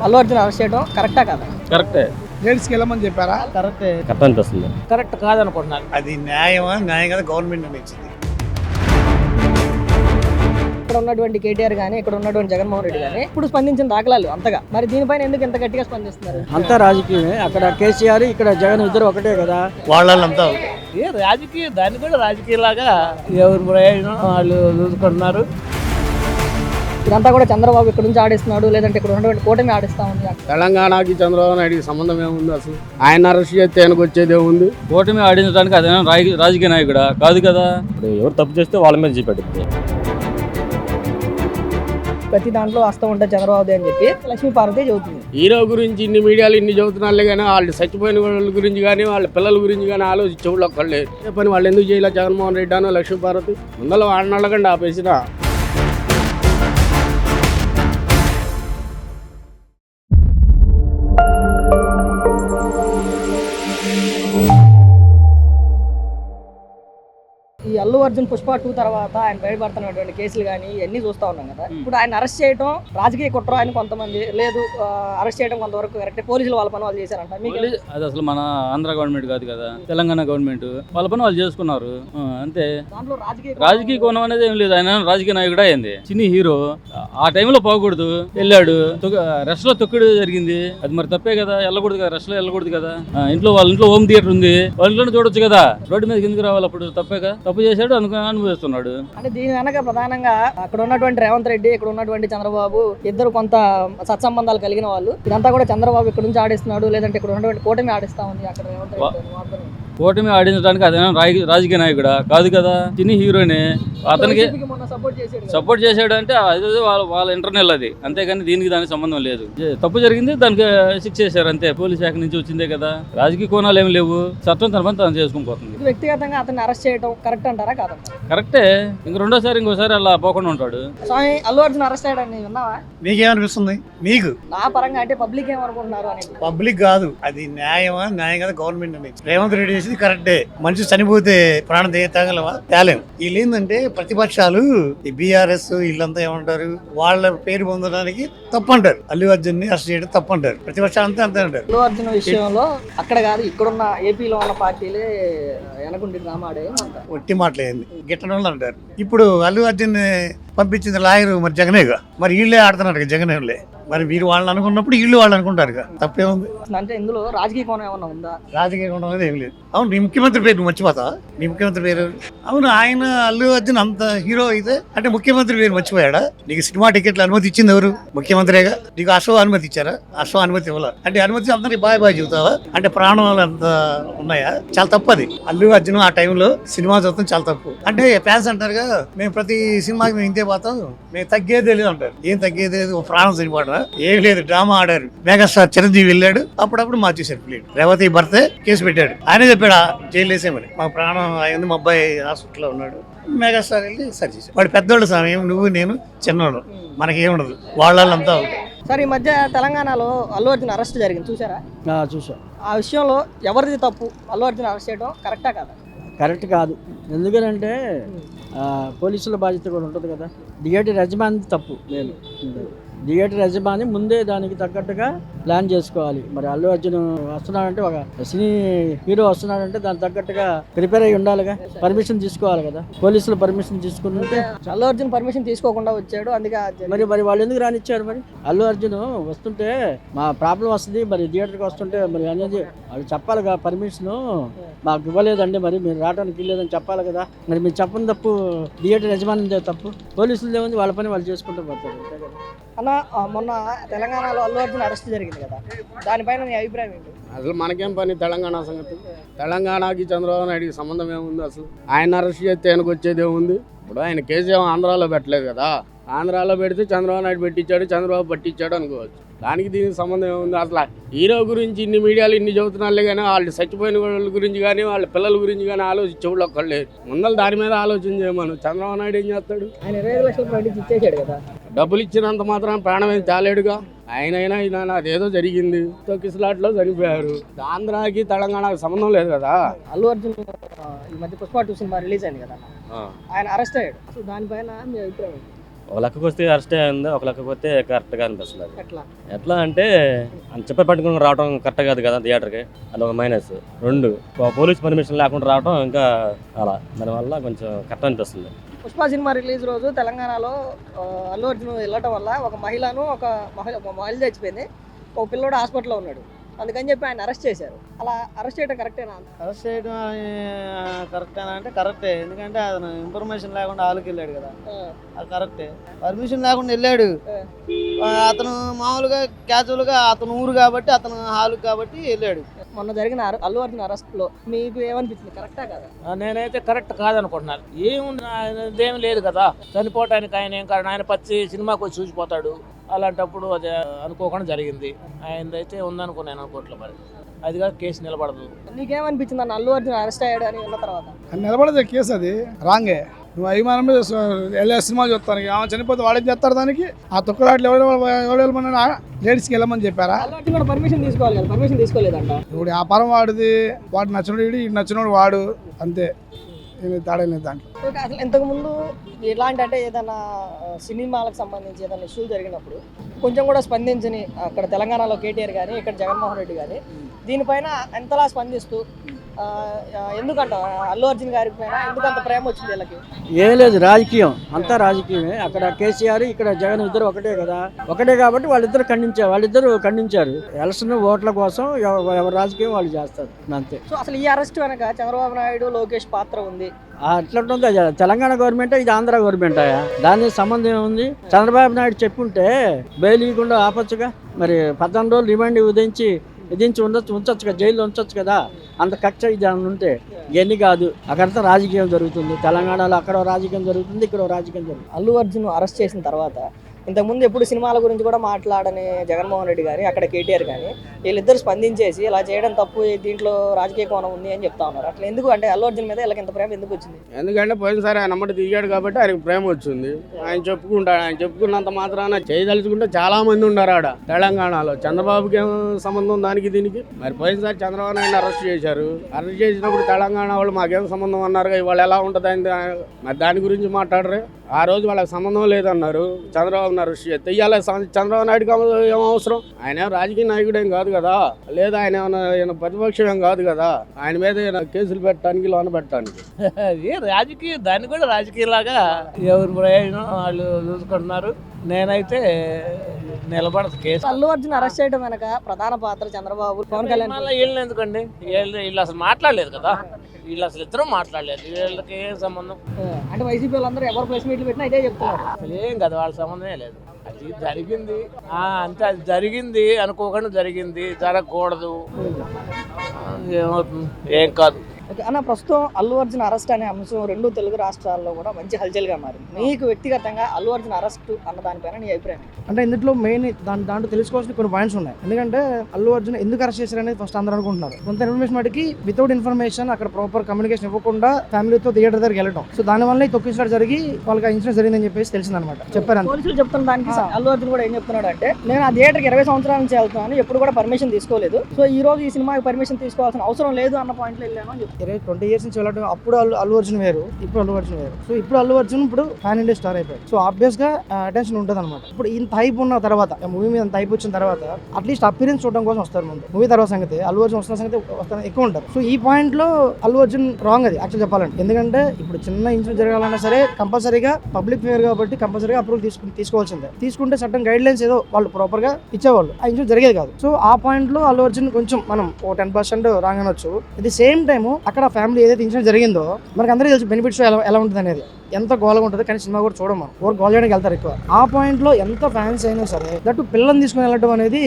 Allu Arjun arrest చేయడం కరెక్టా కాదా? కరెక్టే. జైలుకి వెళ్ళమని చెప్పారా? కరెక్టే. కరెక్ట్ అనిపిస్తుంది. కరెక్ట్ కాదనుకుంటున్నాను. అది న్యాయమా? న్యాయం కదా, గవర్నమెంట్ నిర్ణయించింది. ఇక్కడ ఉన్నటువంటి కేటీఆర్ కానీ ఇక్కడ ఉన్నటువంటి జగన్మోహన్ రెడ్డి కానీ ఇప్పుడు స్పందించిన దాఖలాలు అంతగా, మరి దీనిపైన ఎందుకు ఇంత గట్టిగా స్పందిస్తున్నారు? అంతా రాజకీయమే. అక్కడ కేసీఆర్, ఇక్కడ జగన్ ఇద్దరు ఒకటే కదా. వాళ్ళంతా రాజకీయ దాన్ని కూడా రాజకీయలాగా ఎవరు ప్రయోజనం వాళ్ళు చూసుకుంటున్నారు. ఇదంతా కూడా చంద్రబాబు ఇక్కడ నుంచి ఆడిస్తున్నాడు, లేదంటే ఇక్కడ ఉన్నటువంటి కూటమి ఆడిస్తా ఉంది. తెలంగాణకి చంద్రబాబు నాయుడికి సంబంధం ఏముంది? అసలు ఆయన అరెస్ట్ చేస్తే ఆయనకు వచ్చేది ఏముంది? కూటమి ఆడించడానికి అదే రాజకీయ నాయకుడా కాదు కదా. ఇప్పుడు ఎవరు తప్పు చేస్తే వాళ్ళ మీద చూపెట్టింది. ప్రతి దాంట్లో వస్తూ ఉంటాయి చంద్రబాబు అని చెప్పి లక్ష్మీపార్వతి చెబుతుంది. హీరో గురించి ఇన్ని మీడియాలు ఇన్ని చెబుతున్నారులే కానీ వాళ్ళు చచ్చిపోయిన వాళ్ళ గురించి కానీ వాళ్ళ పిల్లల గురించి కానీ ఆలోచించి చెవులు ఒక్కళ్ళే పని. వాళ్ళు ఎందుకు చేయలే? జగన్మోహన్ రెడ్డి అనో లక్ష్మీపార్వతి ముందర వాళ్ళని అడగండి ఆపేసిన. ఈ అల్లు అర్జున్ పుష్ప 2 తర్వాత ఆయన బయటపడుతున్నటువంటి కేసులు కానీ ఇవన్నీ చూస్తూ ఉన్నాం కదా. ఇప్పుడు ఆయన అరెస్ట్ చేయడం రాజకీయ కుట్ర అని కొంతమంది, లేదు అరెస్ట్ చేయడం కొంతవరకు కరెక్ట్, పోలీసులు వాళ్ళ పని వాళ్ళు చేశారంట. అది అసలు మన ఆంధ్ర గవర్నమెంట్ కాదు కదా, తెలంగాణ గవర్నమెంట్ వాళ్ళ పని వాళ్ళు చేసుకున్నారు అంతే. దాంట్లో రాజకీయ కోణం అనేది ఏం లేదు. ఆయన రాజకీయ నాయకుడు అయింది, చిన్న హీరో. ఆ టైంలో పోకూడదు, వెళ్ళాడు. రెస్ట్ లో తొక్కుడు జరిగింది, అది మరి తప్పే కదా. వెళ్ళకూడదు కదా, రెస్ట్ లో వెళ్ళకూడదు కదా. వాళ్ళ ఇంట్లో హోమ్ థియేటర్ ఉంది, వాళ్ళ ఇంట్లోనే చూడొచ్చు కదా. రోడ్డు మీద ఎందుకు రావాలి? అప్పుడు తప్పేగా, తప్పు చేశాడు అనుభవిస్తున్నాడు. అంటే దీని వెనక ప్రధానంగా అక్కడ ఉన్నటువంటి రేవంత్ రెడ్డి, ఇక్కడ ఉన్నటువంటి చంద్రబాబు ఇద్దరు కొంత సత్సంబంధాలు కలిగిన వాళ్ళు. ఇదంతా కూడా చంద్రబాబు ఇక్కడ నుంచి ఆడిస్తున్నాడు, లేదంటే ఇక్కడ ఉన్నటువంటి కూటమి ఆడిస్తా ఉంది. అక్కడ రేవంత్ రెడ్డి కూటమి ఆడించడానికి అదే రాజకీయ నాయకుడా కాదు కదా, చిన్న హీరోనే. అతనికి సపోర్ట్ చేశాడు అంటే అది వాళ్ళ ఇంటర్నల్, అది అంతేగాని దీనికి దానికి సంబంధం లేదు. తప్పు జరిగింది, దానికి శిక్ష చేశారు అంతే. పోలీస్ శాఖ నుంచి వచ్చిందే కదా, రాజకీయ కోణాలు ఏమి లేవు. చట్టం తన పని తను చేసుకుని పోతుంది. వ్యక్తిగతంగా అతన్ని అరెస్ట్ చేయడం కరెక్ట్ అంటారా కాదంటారా? కరెక్టే. ఇంకోసారి అలా పోకుండా ఉంటాడు. స్వామి అల్లు అర్జున్ అరెస్ట్ అయ్యాడని విన్నావా? నీకేమనిపిస్తుంది? నీకు నా పరంగా అంటే పబ్లిక్ ఏమనుకుంటున్నారు అని. పబ్లిక్ కాదు, అది న్యాయమా? న్యాయం కదా, గవర్నమెంట్ నిర్ణయించింది. రేవంత్ రెడ్డి చేసింది కరెక్టే. మనిషి చనిపోతే ప్రాణం తేగలవా? తేలేం. వీళ్ళు ఏంటంటే ప్రతిపక్షాలు, ఈ బీఆర్ఎస్ వీళ్ళంతా ఏమంటారు, వాళ్ళ పేరు పొందడానికి తప్పు అంటారు. అల్లు అర్జున్ ని అరెస్ట్ చేయడం తప్పు అంటారు. ప్రతిపక్షాలు అంతా అంతే అంటారు. అల్లు అర్జున్ విషయంలో అక్కడ కాదు, ఇక్కడున్న ఏపీలో ఉన్న పార్టీలే వెనకుండి డ్రామా ఆడే ఒట్టి మాటలేంది, గిట్టడం అంటారు. ఇప్పుడు అల్లు అర్జున్ పంపించింది లాయర్ మరి జగనేగా, మరి వీళ్ళే ఆడుతున్నారు జగనే. మరి మీరు వాళ్ళని అనుకున్నప్పుడు వీళ్ళు వాళ్ళు అనుకుంటారు. తప్పేముంది అంటే ఇందులో రాజకీయ కోణం ఏమన్నా ఉందా? రాజకీయ కోణం అనేది ఏం లేదు. అవును, నీ ముఖ్యమంత్రి పేరు నువ్వు మర్చిపోతావా? నీ ముఖ్యమంత్రి పేరు? అవును, ఆయన అల్లు అర్జున్ అంత హీరో అయితే అంటే ముఖ్యమంత్రి పేరు మర్చిపోయాడా? నీకు సినిమా టికెట్లు అనుమతి ఇచ్చింది ఎవరు? ముఖ్యమంత్రిగా. నీకు అశో అనుమతి ఇచ్చారా? అశో అనుమతి ఇవ్వాల. అంటే అనుమతి అందరికి బాయ్ చెబుతావా? అంటే ప్రాణాలు అంత ఉన్నాయా? చాలా తప్పది. అల్లు అర్జున్ ఆ టైంలో సినిమా చూడటం చాలా తప్పు. అంటే ఫ్యాన్స్ అంటారుగా, మేము ప్రతి సినిమాకి మేము ఇంతే పోతాం, మేము తగ్గేదే లేదు అంటారు. ఏం తగ్గేది లేదు, ప్రాణం చనిపోవడం ఏం లేదు. డ్రామా ఆడారు. మెగాస్టార్ చిరంజీవి వెళ్ళాడు, అప్పుడప్పుడు మార్చేశారు ప్లేట్. రేవతి భర్తే కేసు పెట్టాడు. ఆయనే చెప్పాడు జైలు వేసేమని. మా ప్రాణం అయింది, మా అబ్బాయి హాస్పిటల్లో ఉన్నాడు. మెగాస్టార్ వెళ్ళి సరి చేశాడు. వాడు పెద్దోళ్ళు సమయం, నువ్వు నేను చిన్నోళ్ళు, మనకేముండదు. వాళ్ళంతా సార్ ఈ మధ్య తెలంగాణలో అల్లు అర్జున్ అరెస్ట్ జరిగింది, చూసారా? చూసా. ఆ విషయంలో ఎవరిది తప్పు? అల్లు అర్జున్ అరెస్ట్ చేయడం కరెక్టా కాదా? కరెక్ట్ కాదు. ఎందుకనంటే పోలీసుల బాధ్యత కూడా ఉంటుంది కదా. థియేటర్ యజమాని తప్పు లేదు. థియేటర్ యజమాని ముందే దానికి తగ్గట్టుగా ప్లాన్ చేసుకోవాలి. మరి అల్లు అర్జున్ వస్తున్నాడంటే, ఒక సినీ హీరో వస్తున్నాడంటే దానికి తగ్గట్టుగా ప్రిపేర్ అయ్యి ఉండాలిగా. పర్మిషన్ తీసుకోవాలి కదా, పోలీసులు పర్మిషన్ తీసుకుంటే. అల్లు అర్జున్ పర్మిషన్ తీసుకోకుండా వచ్చాడు, అందుకే మరి వాళ్ళు ఎందుకు రానిచ్చారు? మరి అల్లు అర్జున్ వస్తుంటే మా ప్రాబ్లం వస్తుంది, మరి థియేటర్కి వస్తుంటే మరి అనేది వాళ్ళు చెప్పాలిగా. పర్మిషన్ మాకు ఇవ్వలేదండి, మరి మీరు రావడానికి ఇవ్వలేదని చెప్పాలి కదా. మరి మీరు చెప్పని తప్పు థియేటర్ యజమాని తప్పు, పోలీసులు ఏముంది, వాళ్ళ పని వాళ్ళు చేసుకుంటూ పోతారు. అన్న, మొన్న తెలంగాణలో అల్లు అర్జున్ అరెస్ట్ జరిగింది కదా, దానిపైన నీ అభిప్రాయం ఏంటి? అసలు మనకేం పని తెలంగాణ సంగతి? తెలంగాణకి చంద్రబాబు నాయుడికి సంబంధం ఏముంది? అసలు ఆయన అరెస్ట్ చేస్తే ఆయనకు వచ్చేది ఏముంది? ఇప్పుడు ఆయన కేసు ఏమో ఆంధ్రాలో పెట్టలేదు కదా. ఆంధ్రాలో పెడితే చంద్రబాబు నాయుడు పెట్టించాడు, చంద్రబాబు పట్టించాడు అనుకోవచ్చు. దానికి దీనికి సంబంధం ఏముంది? అసలు హీరో గురించి ఇన్ని మీడియాలు ఇన్ని చెబుతున్నారులే కానీ వాళ్ళు చచ్చిపోయిన వాళ్ళ గురించి కానీ వాళ్ళ పిల్లల గురించి కానీ ఆలోచించి చెవులు ఒక్కళ్ళే. ముందర దాని మీద ఆలోచన చేయమను. చంద్రబాబు నాయుడు ఏం చేస్తాడు? ఆయన 25 లక్షలు ప్రకటించి ఇచ్చేసాడు కదా. డబ్బులు ఇచ్చినంత మాత్రం ప్రాణం ఏం తేలేడుగా. ఆయన అదేదో జరిగింది, తొక్కిసలాట్లో చనిపోయారు. ఆంధ్రాకి తెలంగాణకి సంబంధం లేదు కదా. అల్లు అర్జున్ ఈ మధ్య పుష్ప 2 సినిమా రిలీజ్ అయింది కదా, ఆయన అరెస్ట్ అయ్యాడు. అసలు దానిపైన మీ అభిప్రాయం? ఒక లెక్కకు వస్తే అరెస్ట్ అయింది, ఒక లెక్కకు వస్తే కరెక్ట్గా అనిపిస్తుంది. అది ఎట్లా ఎట్లా అంటే అని చెప్పే పట్టుకుని రావడం కరెక్ట్ కాదు కదా థియేటర్కి, అది ఒక మైనస్. 2 పోలీస్ పర్మిషన్ లేకుండా రావడం ఇంకా అలా, దానివల్ల కొంచెం కరెక్ట్ అనిపిస్తుంది. పుష్ప సినిమా రిలీజ్ రోజు తెలంగాణలో అల్లు అర్జున్ వెళ్ళటం వల్ల ఒక మహిళ చచ్చిపోయింది, ఒక పిల్లోడు హాస్పిటల్లో ఉన్నాడు. అందుకని చెప్పి ఆయన అరెస్ట్ చేశారు. అలా అరెస్ట్ చేయడం కరెక్టేనా? అరెస్ట్ చేయడం కరెక్టేనా అంటే కరెక్టే. ఎందుకంటే అతను ఇన్ఫర్మేషన్ లేకుండా హాల్కి వెళ్ళాడు కదా, అది కరెక్టే. పర్మిషన్ లేకుండా వెళ్ళాడు అతను, మామూలుగా క్యాజువల్గా అతను ఊరు కాబట్టి, అతను హాల్కి కాబట్టి వెళ్ళాడు. మొన్న జరిగిన అల్లు అర్జున్ అరెస్ట్లో మీకు ఏమనిపించింది, కరెక్టా కదా? నేనైతే కరెక్ట్ కాదనుకుంటున్నాను. ఏముంది, అదేం లేదు కదా, చనిపోవటానికి ఆయన ఏం కారణం, ఆయన పచ్చి సినిమాకి వచ్చి చూసిపోతాడు. అలాంటప్పుడు అది అనుకోకుండా జరిగింది. ఆయనదైతే ఉందనుకున్నాను, అనుకోవట్లే. మరి అదిగా కేసు నిలబడదు. నీకేమనిపించింది అన్న అల్లు అర్జున్ అరెస్ట్ అయ్యాడు అని విన్న తర్వాత? నిలబడదు కేసు, అది రాంగే. నువ్వు అభిమానం మీద వెళ్ళే సినిమా చూస్తాను, ఆమె చనిపోతే వాడేం చేస్తారు దానికి? ఆ తొక్కలాట్లు ఎవరు వెళ్ళమన్నా లేడీస్కి వెళ్ళమని చెప్పారా? అల్లు అర్జున్ కూడా పర్మిషన్ తీసుకోవాలి కదా, పర్మిషన్ తీసుకోలేదంట. ఇప్పుడు వ్యాపారం వాడిది, వాడు నచ్చినోడు వీడు, ఇటు నచ్చినోడు వాడు, అంతే. తేడా లేదు దాంట్లో. ఓకే, అసలు ఇంతకుముందు ఇలాంటి అంటే ఏదైనా సినిమాలకు సంబంధించి ఏదైనా ఇష్యూలు జరిగినప్పుడు కొంచెం కూడా స్పందించని అక్కడ తెలంగాణలో కేటీఆర్ కానీ ఇక్కడ జగన్మోహన్ రెడ్డి కానీ దీనిపైన ఎంతలా స్పందిస్తూ ఎందుకంట అల్లు అర్జున్ గారి పైన ఎందుకంత ప్రేమ వచ్చింది వీళ్ళకి? ఏం లేదు, రాజకీయం అంతా రాజకీయమే. అక్కడ కేసీఆర్, ఇక్కడ జగన్ ఇద్దరు ఒకటే కదా, ఒకటే కాబట్టి వాళ్ళిద్దరు ఖండించారు. ఎలక్షన్ ఓట్ల కోసం ఎవరి రాజకీయం వాళ్ళు చేస్తారు, అంతే. సో అసలు ఈ అరెస్ట్ వెనక చంద్రబాబు నాయుడు, లోకేష్ పాత్ర ఉంది. అట్లుంటుంది. తెలంగాణ గవర్నమెంట్, ఇది ఆంధ్ర గవర్నమెంట్. దానికి సంబంధం ఏముంది? చంద్రబాబు నాయుడు చెప్పుంటే బెయిల్ ఇవ్వకుండా ఆపచ్చుగా. మరి 14 రోజులు రిమాండ్ విధించి ఉంచొచ్చు కదా, జైల్లో ఉంచొచ్చు కదా. అంత కక్ష ఇది ఉంటే ఇవన్నీ కాదు. అక్కడంతా రాజకీయం జరుగుతుంది. తెలంగాణలో అక్కడ రాజకీయం జరుగుతుంది, ఇక్కడ రాజకీయం జరుగుతుంది. అల్లు అర్జున్ అరెస్ట్ చేసిన తర్వాత ఇంతకుముందు ఎప్పుడు సినిమాల గురించి కూడా మాట్లాడని జగన్మోహన్ రెడ్డి కానీ అక్కడ కేటీఆర్ కానీ వీళ్ళిద్దరు స్పందించేసి ఇలా చేయడం తప్పు, దీంట్లో రాజకీయ కోణం ఉంది అని చెప్తా ఉన్నారు. అట్లా ఎందుకు అంటే అల్లు అర్జున్ మీద వీళ్ళకి ఇంత ప్రేమ ఎందుకు వచ్చింది? ఎందుకంటే పోయినసారి ఆయన అమ్మటి దిగాడు కాబట్టి ఆయనకు ప్రేమ వచ్చింది. ఆయన చెప్పుకుంటాడు, ఆయన చెప్పుకున్నంత మాత్రాన చేయదలుచుకుంటే చాలా మంది ఉన్నారు ఆడ తెలంగాణలో. చంద్రబాబుకి ఏం సంబంధం దానికి దీనికి? మరి పోయినసారి చంద్రబాబు నాయుడు అరెస్ట్ చేశారు. అరెస్ట్ చేసినప్పుడు తెలంగాణ వాళ్ళు మాకేం సంబంధం అన్నారు, ఇవాళ ఎలా ఉంటుంది మరి దాని గురించి మాట్లాడరే? ఆ రోజు వాళ్ళకి సంబంధం లేదన్నారు. చంద్రబాబు అరెస్ట్ చేస్తే ఇవాళ చంద్రబాబు నాయుడుకి ఏం అవసరం? ఆయన రాజకీయ నాయకుడేం కాదు కదా, లేదా ఆయన ఏమైనా ప్రతిపక్షం ఏం కాదు కదా, ఆయన మీద కేసులు పెట్టడానికి, లోన పెట్టడానికి. అది రాజకీయం, దాన్ని కూడా రాజకీయలాగా ఎవరు ప్రయోజనం వాళ్ళు చూసుకుంటున్నారు. నేనైతే నిలబడదు కేసు. అల్లు అర్జున్ అరెస్ట్ చేయడం వెనక ప్రధాన పాత్ర చంద్రబాబు, పవన్ కళ్యాణ్. వీళ్ళని ఎందుకండి? వీళ్ళు అసలు మాట్లాడలేదు కదా, వీళ్ళు అసలు ఇద్దరు మాట్లాడలేదు. వీళ్ళకి ఏం సంబంధం? అంటే వైసీపీ వాళ్ళందరూ ఎవరు ప్రెస్ మీట్లు పెట్టినా ఇదే చెప్తున్నారు. అసలు ఏం కదా, వాళ్ళ సంబంధమే లేదు. అది జరిగింది అంతే, అది జరిగింది అనుకోకుండా జరిగింది, జరగకూడదు. ఏమవుతుంది? ఏం కాదు. అన్న, ప్రస్తుతం అల్లు అర్జున్ అరెస్ట్ అనే అంశం 2 తెలుగు రాష్ట్రాల్లో కూడా మంచి హల్చల్గా మారింది. నీకు వ్యక్తిగతంగా అల్లు అర్జున్ అరెస్ట్ అన్న దానిపైన నీ అభిప్రాయం? అంటే ఇందులో మెయిన్ దాంట్లో తెలుసుకోవాల్సిన కొన్ని పాయింట్స్ ఉన్నాయి. ఎందుకంటే అల్లు అర్జున్ ఎందుకు అరెస్ట్ చేశారు అనేది ఫస్ట్ అందరూ అనుకుంటున్నారు. కొంత ఇన్ఫర్మేషన్ వాటికి వితౌట్ ఇన్ఫర్మేషన్ అక్కడ ప్రాపర్ కమ్యూనికేషన్ ఇవ్వకుండా ఫ్యామిలీతో థియేటర్ దగ్గరికి వెళ్ళడం, సో దానివల్ల ఈ తొక్కిసలాట జరిగి వాళ్ళకి ఆ ఇన్సిడెంట్ జరిగిందని చెప్పేసి తెలిసిందనమాట. చెప్పారు పోలీసులు చెప్తున్న దానికి అల్లు అర్జున్ కూడా ఏం చెప్తున్నాడు అంటే, నేను ఆ థియేటర్కి 20 సంవత్సరాల నుంచి వెళ్తున్నాను, ఎప్పుడు కూడా పర్మిషన్ తీసుకోలేదు, సో ఈ రోజు ఈ సినిమాకి పర్మిషన్ తీసుకోవాల్సిన అవసరం లేదు అన్న పాయింట్లో వెళ్ళాను అని చెప్తారు. 20 years నుంచి వెళ్ళడం. అప్పుడు అల్లు అర్జున్ వేరు, ఇప్పుడు అల్లు అర్జున్ వేరు. సో ఇప్పుడు అల్లు అర్జున్ ఇప్పుడు ఫ్యాన్ ఇండియా స్టార్ అయిపోయాడు. సో ఆబ్వియస్ గా అటెన్షన్ ఉంటుంది అనమాట. ఇప్పుడు ఇంత హైప్ ఉన్న తర్వాత, మూవీ మీద హైప్ వచ్చిన తర్వాత అట్లీస్ట్ అపీరెన్స్ చూడడం కోసం వస్తారు ముందు. మూవీ తర్వాత సంగతి అల్లు అర్జున్ వస్తున్న సంగతి ఎక్కువ ఉంటారు. సో ఈ పాయింట్ లో అల్లు అర్జున్ రాంగ్ అది యాక్చువల్ చెప్పాలంటే. ఎందుకంటే ఇప్పుడు చిన్న ఇన్సిడెంట్ జరగాలన్నా సరే కంపల్సరీగా పబ్లిక్ ఫేర్ కాబట్టి కంపల్సరీగా అప్రూవల్ తీసుకోవాల్సిందే. తీసుకుంటే సర్టన్ గైడ్ లైన్స్ ఏదో వాళ్ళు ప్రాపర్ గా ఇచ్చేవాళ్ళు, ఆ ఇన్సిడెంట్ జరిగేది కాదు. సో ఆ పాయింట్ లో అల్లు అర్జున్ కొంచెం మనం 10% రాంగ్ అనొచ్చు. అట్ ది సేమ్ టైమ్ అక్కడ ఫ్యామిలీ ఏదైతే ఇన్సిడెంట్ జరిగిందో మనకు అందరికీ తెలుసు బెనిఫిట్స్ ఎలా ఉంటుంది అనేది, ఎంత గోలగా ఉంటుంది. కానీ సినిమా కూడా చూడమా, ఓవర్ గోల్ చేయడానికి వెళ్తారు ఎక్కువ. ఆ పాయింట్ లో ఎంత ఫ్యాన్స్ అయినా సరే దట్టు పిల్లల్ని తీసుకుని వెళ్ళడం అనేది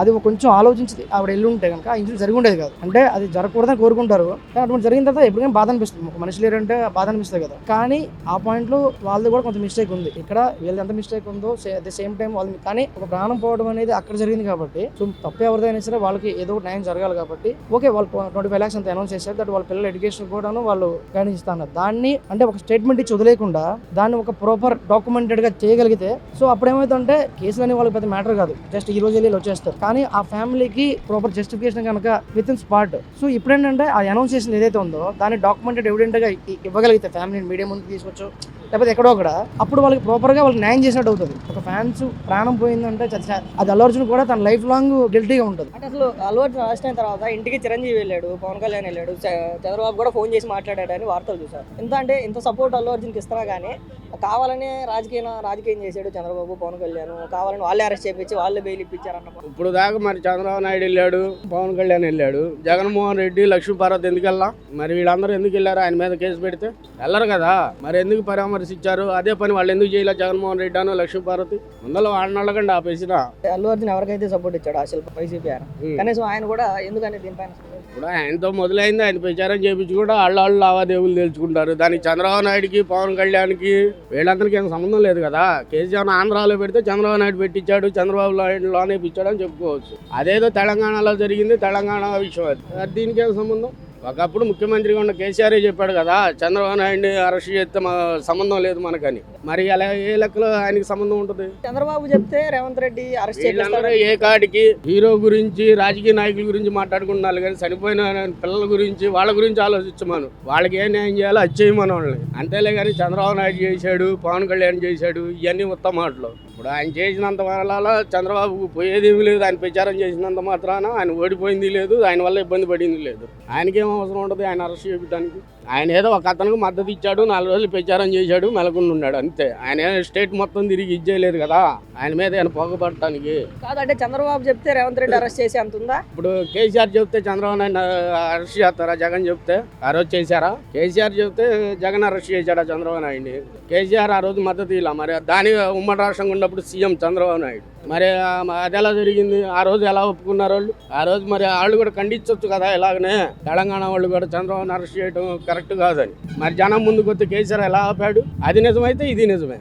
అది కొంచెం ఆలోచించి ఆవిడ వెళ్ళి ఉంటే కనుక ఆ ఇన్సిడెంట్ జరిగి ఉండేది కాదు. అంటే అది జరగకూడదని కోరుకుంటారు, కానీ అటువంటి జరిగిన తర్వాత ఎప్పుడైనా బాధ అనిపిస్తుంది. ఒక మనిషి లేరంటే బాధ అనిపిస్తుంది కదా. కానీ ఆ పాయింట్ లో వాళ్ళది కూడా కొంత మిస్టేక్ ఉంది. ఇక్కడ వీళ్ళది ఎంత మిస్టేక్ ఉందో అట్ ది సేమ్ టైం వాళ్ళు, కానీ ఒక ప్రాణం పోవడం అనేది అక్కడ జరిగింది కాబట్టి, సో తప్పు ఎవరిదైనా సరే వాళ్ళకి ఏదో ఒక న్యాయం జరగాలి కాబట్టి ఓకే, వాళ్ళు 25 lakhs అంత అనౌన్స్ చేశారు. దట్ వాళ్ళ పిల్లల ఎడ్యుకేషన్ కూడాను వాళ్ళు గైడెన్స్ ఇస్తాను. దాన్ని అంటే ఒక స్టేట్మెంట్ ఇచ్చి వదిలేకుండా దాన్ని ఒక ప్రాపర్ డాక్యుమెంటెడ్ గా చేయగలిగితే, సో అప్పుడు ఏమవుతుందంటే కేసులని వాళ్ళకి పెద్ద మ్యాటర్ కాదు, జస్ట్ ఈ రోజు వెళ్ళి వచ్చేస్తారు. కానీ ఆ ఫ్యామిలీకి ప్రాపర్ జస్టిఫికేషన్ కనుక విత్ ఇన్ స్పాట్. సో ఇప్పుడు ఏంటంటే ఆ అనౌన్స్ చేసిన ఏదైతే ఉందో దాన్ని డాక్యుమెంటెడ్ ఎవిడెంట్ గా ఇవ్వగలిగితే ఫ్యామిలీని మీడియా ముందు తీసుకొచ్చు, లేకపోతే ఎక్కడో అక్కడ, అప్పుడు వాళ్ళకి ప్రాపర్గా వాళ్ళకి న్యాయం చేసినట్టు అవుతుంది. ఒక ఫ్యాన్స్ ప్రాణం పోయిందంటే అది అల్లు అర్జున్ కూడా తన లైఫ్ లాంగ్ గిల్టీగా ఉంటుంది. అంటే అసలు అల్లు అర్జున్ అరెస్ట్ అయిన తర్వాత ఇంటికి చిరంజీవి వెళ్ళాడు, పవన్ కళ్యాణ్ వెళ్ళాడు, చంద్రబాబు కూడా ఫోన్ చేసి మాట్లాడాడని వార్తలు చూశారు. ఇంత సపోర్ట్ అల్లు అర్జున్కి ఇస్తున్నా కానీ కావాలని రాజకీయం చేశాడు చంద్రబాబు, పవన్ కళ్యాణ్ కావాలని వాళ్ళే అరెస్ట్ చేయించి వాళ్ళే బెయిల్ ఇప్పించారన్న. ఇప్పుడు దాకా మరి చంద్రబాబు నాయుడు వెళ్ళాడు, పవన్ కళ్యాణ్ వెళ్ళాడు, జగన్మోహన్ రెడ్డి, లక్ష్మీపార్వతి ఎందుకు వెళ్ళా? మరి వీళ్ళందరూ ఎందుకు వెళ్ళారు? ఆయన మీద కేసు పెడితే వెళ్ళరు కదా. మరి ఎందుకు పరామర్శించారు? అదే పని వాళ్ళు ఎందుకు చేయలేదు? జగన్మోహన్ రెడ్డి అను లక్ష్మీపార్వతి ముందర వాళ్ళని అడగండి ఆపేసిన. అల్లు అర్జున్ ఎవరికైతే సపోర్ట్ ఇచ్చాడు అసలు వైసీపీ ఆయన, కనీసం ఆయన కూడా ఎందుకని దీనిపైన ఇప్పుడు ఆయనతో మొదలైంది, ఆయన ప్రచారం చేయించి కూడా వాళ్ళు లావాదేవీలు తెలుసుకుంటారు. దానికి చంద్రబాబు నాయుడుకి, పవన్ కళ్యాణ్కి వీళ్ళందరికీ ఏం సంబంధం లేదు కదా. కేసీఆర్ ఆంధ్రాలో పెడితే చంద్రబాబు నాయుడు పెట్టించాడు, చంద్రబాబు నాయుడులోనే ఇప్పించాడు అని చెప్పుకోవచ్చు. అదేదో తెలంగాణలో జరిగింది, తెలంగాణ విషయం అది. దీనికి ఏం సంబంధం? ఒకప్పుడు ముఖ్యమంత్రిగా ఉన్న కేసీఆర్ చెప్పాడు కదా, చంద్రబాబు నాయుడిని అరెస్ట్ చేస్తే సంబంధం లేదు మనకని. మరి అలా ఏ లెక్కలో ఆయనకి సంబంధం ఉంటుంది? చంద్రబాబు చెప్తే రేవంత్ రెడ్డి అరెస్ట్ చేస్తాడు. ఏ కాడికి హీరో గురించి, రాజకీయ నాయకుల గురించి మాట్లాడుకుంటున్నారు కానీ చనిపోయిన పిల్లల గురించి, వాళ్ళ గురించి ఆలోచించమను. వాళ్ళకి ఏ న్యాయం చేయాలో అది చేయమని వాళ్ళని. అంతేలే కానీ చంద్రబాబు నాయుడు చేశాడు, పవన్ కళ్యాణ్ చేశాడు, ఇవన్నీ ఉత్తమ మాటలు. ఇప్పుడు ఆయన చేసినంత వల్ల చంద్రబాబు పోయేదేమీ లేదు. ఆయన ప్రచారం చేసినంత మాత్రాన ఆయన ఓడిపోయింది లేదు, ఆయన వల్ల ఇబ్బంది పడింది లేదు. ఆయనకేం అవసరం ఉంటుంది ఆయన అరెస్ట్ చేయడానికి? ఆయన ఏదో ఒక అతనికి మద్దతు ఇచ్చాడు, 4 రోజులు ప్రచారం చేశాడు, మెలకుండా ఉన్నాడు అంతే. ఆయన స్టేట్ మొత్తం తిరిగి ఇచ్చేయలేదు కదా ఆయన మీద ఆయన పొగపడటానికి. కాదంటే చంద్రబాబు చెప్తే రేవంత్ రెడ్డి అరెస్ట్ చేసి అంత ఉందా? ఇప్పుడు కేసీఆర్ చెప్తే చంద్రబాబు నాయుడు అరెస్ట్ చేస్తారా? జగన్ చెప్తే ఆ రోజు చేశారా? కేసీఆర్ చెప్తే జగన్ అరెస్ట్ చేశాడా చంద్రబాబు నాయుడిని? కేసీఆర్ ఆ రోజు మద్దతు ఇలా. మరి దాని ఉమ్మడి రాష్ట్రంగా ఉన్నప్పుడు సీఎం చంద్రబాబు నాయుడు. మరి అది ఎలా జరిగింది? ఆ రోజు ఎలా ఒప్పుకున్నారు వాళ్ళు? ఆ రోజు మరి వాళ్ళు కూడా ఖండించవచ్చు కదా. ఇలాగనే తెలంగాణ వాళ్ళు కూడా చంద్రబాబుని అరెస్ట్ చేయడం కరెక్ట్ కాదని. మరి జనం ముందుకు వస్తే కేసీఆర్ ఎలా ఆపాడు? అది నిజమైతే ఇది నిజమే.